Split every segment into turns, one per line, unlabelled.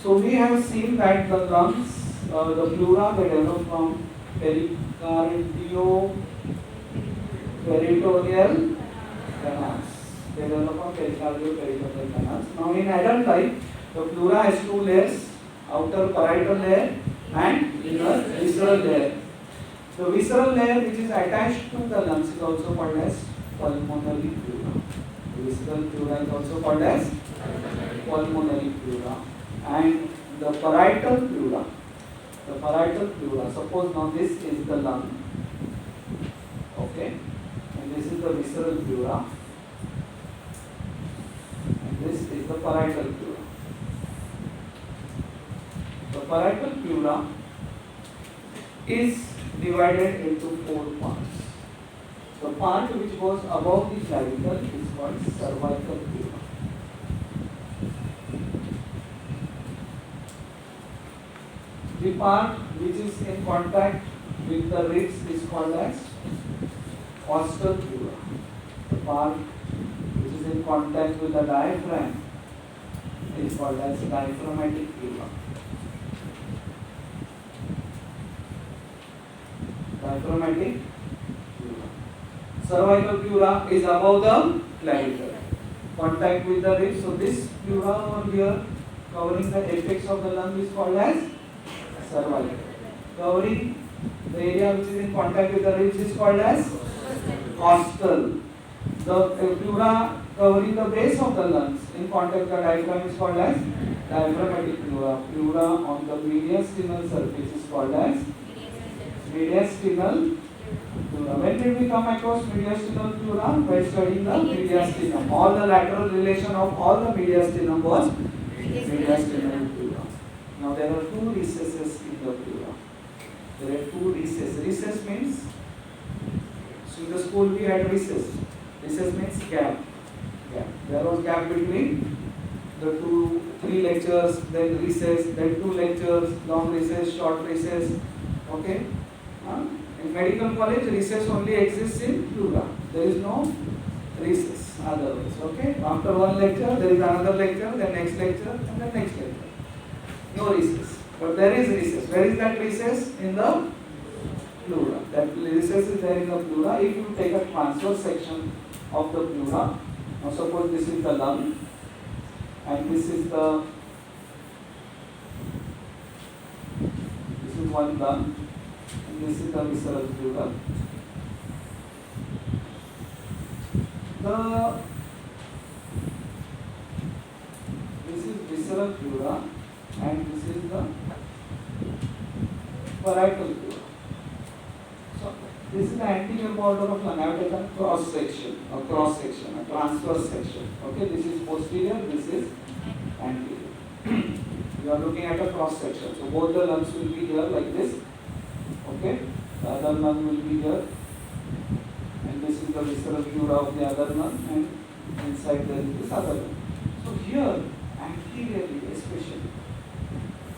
So we have seen that the lungs, the pleura, they develop from pericardio peritoneal canals. They develop from pericardio peritoneal canals. Now in adult life, the pleura has two layers, outer parietal layer and inner visceral layer. The visceral layer which is attached to the lungs is also called as pulmonary pleura. The visceral pleura is also called as pulmonary pleura. And the parietal pleura, suppose now this is the lung, okay, and this is the visceral pleura, and this is the parietal pleura. The parietal pleura is divided into four parts. The part which goes above the clavicle is called cervical pleura. The part which is in contact with the ribs is called as costal pleura. The part which is in contact with the diaphragm is called as diaphragmatic pleura. Diaphragmatic pleura. Cervical pleura is above the clavicle, contact with the ribs. So this pleura over here covering the apex of the lung is called as cervical. Covering the area which is in contact with the ribs is called as costal. The pleura covering the base of the lungs in contact with the diaphragm is called as diaphragmatic pleura. Pleura on the mediastinal surface is called as mediastinal pleura. When did we come across mediastinal pleura? By studying the mediastinum. All the lateral relation of all the mediastinum was mediastinal pleura. Now there are two recesses in the pleura. There are two recesses. Recess means, so in the school we had recess. Recess means gap. There was gap between the three lectures, then recess, then two lectures, long recess, short recess. Okay. In medical college, recess only exists in pleura. There is no recess otherwise. Okay. After one lecture, there is another lecture, then next lecture, and then next lecture. No recess. But there is recess. Where is that recess? In the pleura. That recess is there in the pleura. If you take a transverse section of the pleura, now suppose this is the lung, and this is one lung, and this is the visceral pleura. This is visceral pleura, and this is the parietal pleura. So this is the anterior border of lung. I have taken cross section, a transverse section. Okay, this is posterior, this is anterior. You are looking at a cross section. So both the lungs will be here like this. Okay, the other lung will be here, and this is the visceral pleura of the other lung, and inside there is this other lung. So here, anteriorly especially,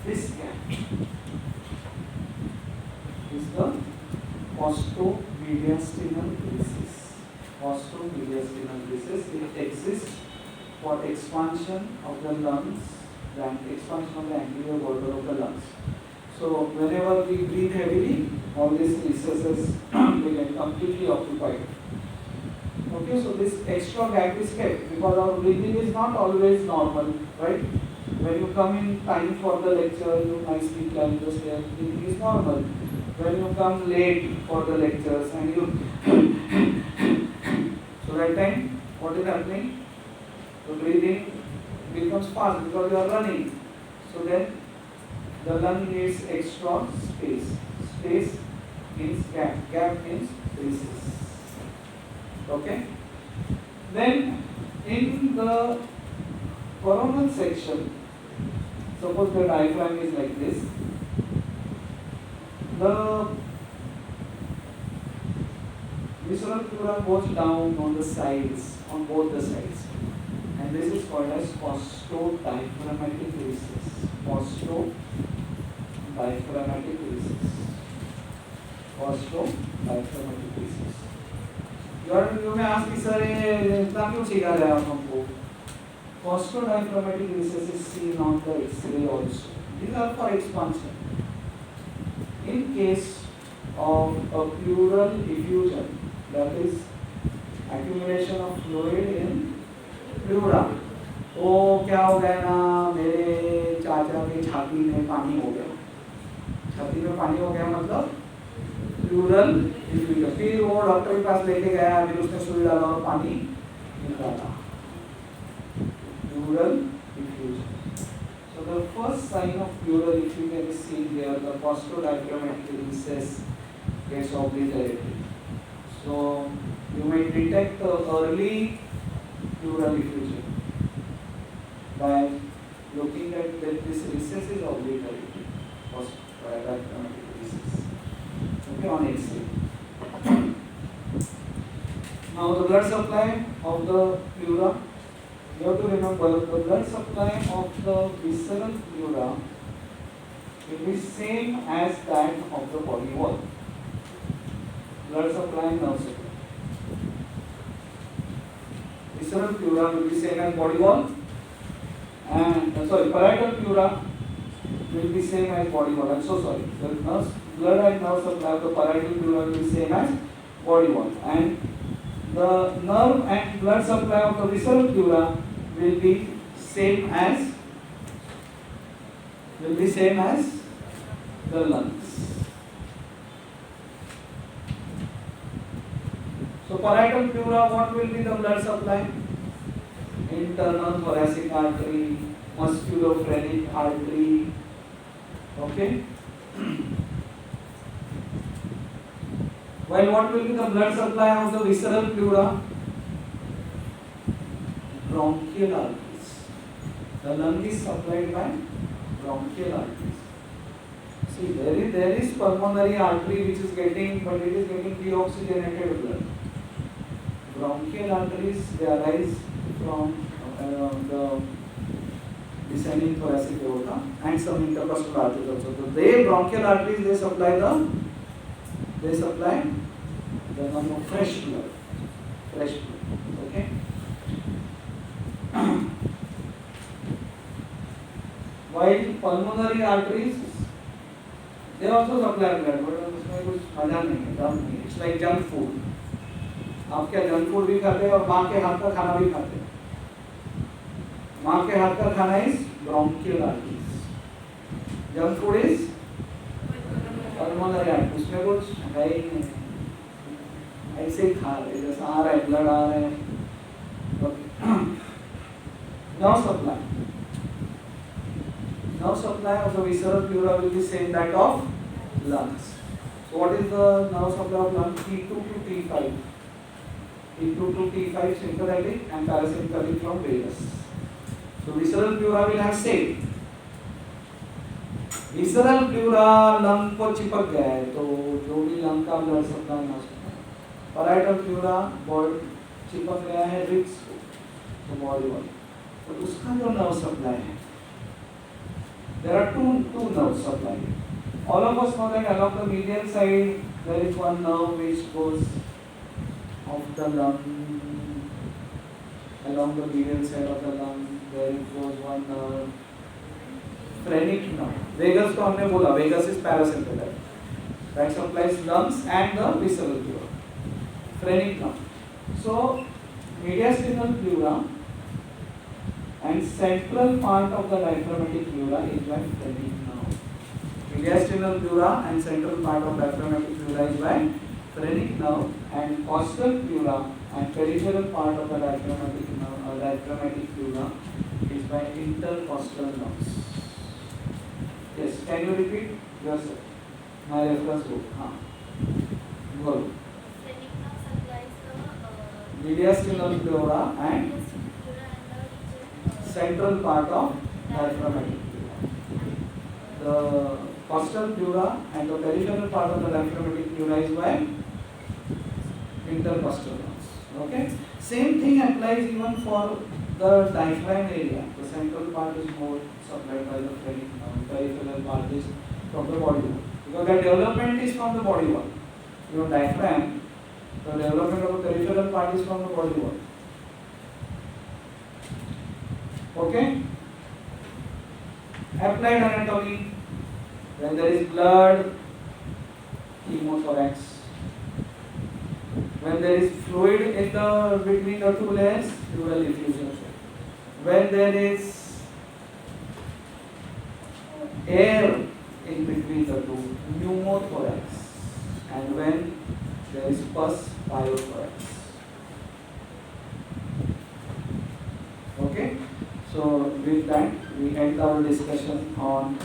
this gap is the costo-mediastinal recess. Costo-mediastinal recess, it exists for expansion of the lungs, expansion of the anterior border of the lungs. So whenever we breathe heavily, all these recesses will get completely occupied. Okay, so this extra gap is kept because our breathing is not always normal, right? When you come in time for the lecture, you nicely climb the stairs, breathing is normal. When you come late for the lectures and you so that time, what is happening? The breathing becomes fast because you are running. So then the lung needs extra space. Space means gap. Gap means recess. Okay? Then in the coronal section, suppose the diaphragm is like this. The visceral pleura goes down on the sides, on both the sides. And this is called as costodiaphragmatic recess. Costodiaphragmatic recess. Costodiaphragmatic recess. You may ask me, sir, इतना क्यों सिखा रहे हैं आप हमको? Postdiaphragmatic recess is seen on the X-ray also. These are for expansion. In case of a pleural effusion, that is accumulation of fluid in pleura. ओ क्या हो गया ना, मेरे चाचा के छाती में पानी हो गया. छाती में पानी हो गया मतलब प्लूरल इफ्यूजन. फिर वो डॉक्टर के पास लेके गया, फिर उसने सुई डाला और पानी निकाला. Pleural effusion. So the first sign of pleural effusion is seen here. The postdiaphragmatic recess gets obliterated. So you may detect the early pleural effusion by looking at that this recess is obliterated. Postdiaphragmatic recess. Okay, on X-ray. Now the blood supply of the pleura. You have to remember the blood supply of the visceral pleura will be same as that of the body wall. Blood supply and nerve supply. Visceral pleura will be same as body wall, and parietal pleura will be same as body wall. I'm so sorry. The blood and nerve supply of the parietal pleura will be same as body wall, and the nerve and blood supply of the visceral pleura will be same as the lungs. So parietal pleura, what will be the blood supply? Internal thoracic artery, musculophrenic artery. Okay. While what will be the blood supply of the visceral pleura? Bronchial arteries. The lung is supplied by bronchial arteries. See, there is pulmonary artery which is getting, but it is getting deoxygenated blood. Bronchial arteries, they arise from the descending thoracic aorta and some intercostal arteries also. So they bronchial arteries, they supply the lung of fresh blood. Okay. While pulmonary arteries, they also supply blood, but उसमें कुछ मजा नहीं है, दम नहीं. It's like junk food. आप क्या junk food भी खाते हैं और माँ के हाथ का खाना भी खाते हैं. माँ के हाथ का खाना is bronchial arteries. Junk food is pulmonary arteries. उसमें कुछ है ही नहीं, ऐसे ही खा रहे, जैसा आ रहा है ब्लड आ रहे हैं. Nerve supply. Nerve supply of the visceral pleura will be same that of lungs. So what is the nerve supply of lungs? T2 to T5. T2 to T5 sympathetic and parasympathetic from vagus. So visceral pleura will have same. Visceral pleura lung को चिपक गया है, तो जो भी lung का blood supply ना सकता. Parietal pleura body चिपक गया है ribs को, तो body wall. तो उसका जो nerve supply है, there are two nerve supply. All of us know that along the medial side there is one nerve which goes of the lung. Along the medial side of the lung there goes one nerve, phrenic nerve. Vagus को हमने बोला, vagus is parasympathetic. That supplies lungs and the visceral pleura. Phrenic nerve. So mediastinal pleura and central part of the diaphragmatic pleura is by phrenic nerve. Mediastinal pleura and central part of diaphragmatic pleura is by phrenic nerve, and costal pleura and peripheral part of the diaphragmatic pleura is by intercostal nerves. Yes, can you repeat yourself? My reference book. Go. Mediastinal pleura and central part of diaphragmatic pleura. The costal pleura and the peripheral part of the diaphragmatic pleura is by intercostal nerves. Okay. Same thing applies even for the diaphragm area. The central part is more supplied by the phrenic nerve. Peripheral part is from the body wall. Because the development is from the body wall. Diaphragm, the development of the peripheral part is from the body wall. Okay? Applied anatomy. When there is blood, hemothorax. When there is fluid in the between the two layers, pleural effusion. When there is air in between the two, pneumothorax. And when there is pus, pyothorax. Okay? So with that, we end our discussion on